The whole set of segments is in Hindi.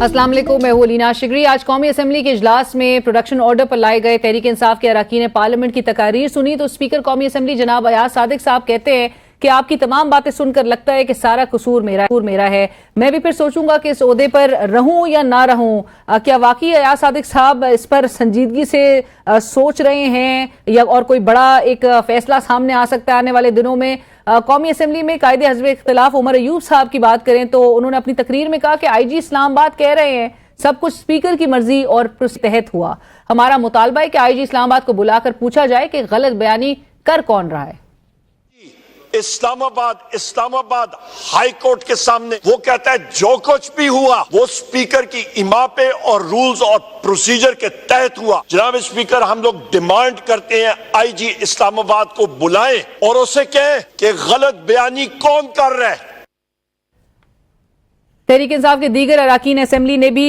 अस्सलाम वालेकुम, मैं हूं लीना शिगरी। आज कौमी असम्बली के इजलास में प्रोडक्शन ऑर्डर पर लाए गए तहरीक इंसाफ के अरकान ने पार्लियामेंट की तकारीर सुनी तो स्पीकर कौमी असम्बली जनाब अयाज सादिक साहब कहते हैं कि आपकी तमाम बातें सुनकर लगता है कि सारा कसूर मेरा है। मैं भी फिर सोचूंगा कि इस ओहदे पर रहूं या ना रहूं। क्या वाकई अयाज सादिक साहब इस पर संजीदगी से सोच रहे हैं या और कोई बड़ा एक फैसला सामने आ सकता है आने वाले दिनों में? कौमी असम्बली में कायदे हज़्ब इख्तिलाफ उमर अयूब साहब की बात करें तो उन्होंने अपनी तकरीर में कहा कि IG इस्लामाबाद कह रहे हैं सब कुछ स्पीकर की मर्जी और तहत हुआ। हमारा मुतालबा है कि IG इस्लामाबाद को बुलाकर पूछा जाए कि गलत बयानी कर कौन रहा है। इस्लामाबाद हाई कोर्ट के सामने वो कहता है जो कुछ भी हुआ वो स्पीकर की इमा पे और रूल्स और प्रोसीजर के तहत हुआ। जनाब स्पीकर, हम लोग डिमांड करते हैं IG इस्लामाबाद को बुलाएं और उसे कहें कि गलत बयानी कौन कर रहा है। तहरीक इंसाफ के दीगर अरकान असम्बली ने भी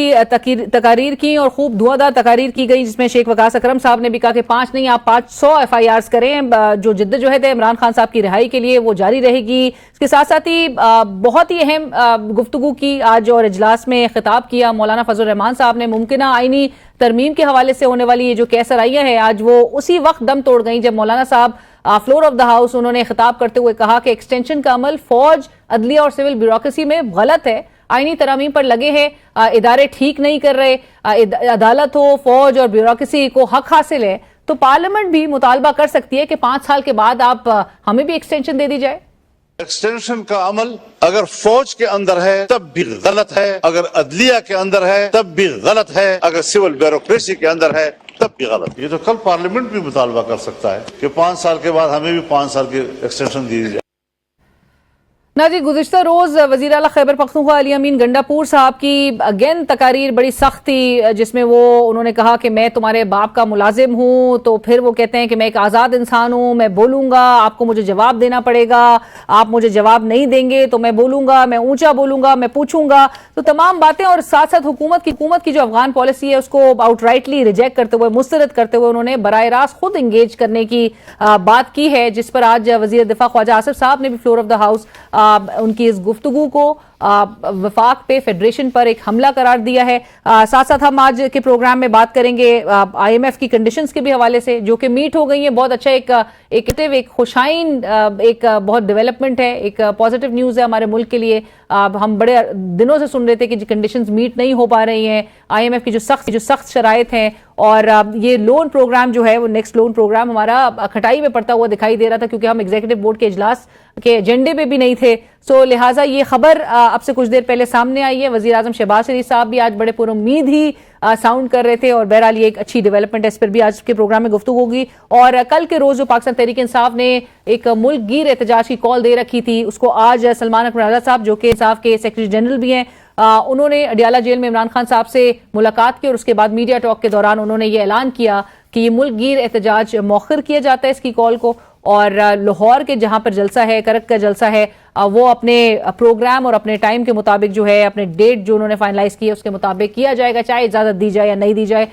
तकारीर की और खूब धुआंधार तकारीर की गई, जिसमें शेख वकास अकरम साहब ने भी कहा कि 5 नहीं आप 500 FIRs करें। जो जिद्दोजहद है इमरान खान साहब की रिहाई के लिए वो जारी रहेगी। इसके साथ साथ ही बहुत ही अहम गुफ्तगू की आज और इजलास में खिताब किया मौलाना फजल रहमान साहब ने। मुमकिन आईनी तरमीम के हवाले से होने वाली ये जो कैसराइयां हैं आज वो उसी वक्त दम तोड़ गई जब मौलाना साहब फ्लोर ऑफ द हाउस उन्होंने खिताब करते हुए कहा कि एक्सटेंशन का अमल फौज, अदलिया और सिविल ब्यूरोक्रेसी में गलत है। आईनी तरमीम पर लगे हैं, इदारे ठीक नहीं कर रहे। अदालत हो, फौज और ब्यूरोक्रेसी को हक हासिल है तो पार्लियामेंट भी मुतालबा कर सकती है कि 5 साल के बाद आप हमें भी एक्सटेंशन दे दी जाए। एक्सटेंशन का अमल अगर फौज के अंदर है तब भी गलत है, अगर अदलिया के अंदर है तब भी गलत है, अगर सिविल ब्यूरोक्रेसी के अंदर है तब भी गलत। ये तो कल पार्लियामेंट भी मुतालबा कर सकता है कि 5 साल के बाद हमें भी 5 साल की एक्सटेंशन दी जाए। नाजी, गुज़िश्ता रोज वज़ीर आला खैबर पख्तूनख्वा अली अमीन गंडापुर साहब की अगेन तकारीर बड़ी सख्त थी, जिसमें वो उन्होंने कहा कि मैं तुम्हारे बाप का मुलाजिम हूं। तो फिर वो कहते हैं कि मैं एक आज़ाद इंसान हूं, मैं बोलूंगा आपको मुझे जवाब देना पड़ेगा, आप मुझे जवाब नहीं देंगे तो मैं बोलूंगा, मैं ऊंचा बोलूंगा, मैं पूछूंगा। तो तमाम बातें और साथ साथ हुकूमत की जो अफगान पॉलिसी है उसको आउटराइटली रिजेक्ट करते हुए, मुस्तरद करते हुए उन्होंने बराह रास्त खुद इंगेज करने की बात की है, जिस पर आज वज़ीर दिफा ख्वाजा आसिफ साहब ने भी फ्लोर ऑफ द हाउस उनकी इस गुफ्तगू को वफाक पे, फेडरेशन पर एक हमला करार दिया है। साथ साथ हम आज के प्रोग्राम में बात करेंगे IMF की कंडीशंस के भी हवाले से जो कि मीट हो गई है। बहुत अच्छा एक खुशाइन एक बहुत डेवलपमेंट है, एक पॉजिटिव न्यूज़ है हमारे मुल्क के लिए। हम बड़े दिनों से सुन रहे थे कि कंडीशंस मीट नहीं हो पा रही हैं। IMF की जो सख्त शराइत हैं और ये लोन प्रोग्राम जो है वो नेक्स्ट लोन प्रोग्राम हमारा खटाई में पड़ता हुआ दिखाई दे रहा था क्योंकि हम एग्जीक्यूटिव बोर्ड के इजलास के एजेंडे पे भी नहीं थे। सो लिहाजा ये खबर अब से कुछ देर पहले सामने आई है। वज़ीर आज़म शहबाज शरीफ साहब भी आज बड़े पुरुम्मीद ही साउंड कर रहे थे और बहरहाल ये एक अच्छी डेवलपमेंट है, इस पर भी आज के प्रोग्राम में गुफ्तगू होगी। और कल के रोज जो पाकिस्तान तहरीक इंसाफ ने एक मुल्क गिर एहतजाज की कॉल दे रखी थी उसको आज सलमान अकबर आज़ाद साहब जो कि इंसाफ के सेक्रेटरी जनरल भी हैं, उन्होंने अडियाला जेल में इमरान खान साहब से मुलाकात की और उसके बाद मीडिया टॉक के दौरान उन्होंने ये ऐलान किया कि ये मुल्क गिर एहतजाज मौखर किया जाता है इसकी कॉल को और लाहौर के जहां पर जलसा है, करक का जलसा है, वो अपने प्रोग्राम और अपने टाइम के मुताबिक जो है अपने डेट जो उन्होंने फाइनलाइज की है उसके मुताबिक किया जाएगा, चाहे इजाजत दी जाए या नहीं दी जाए।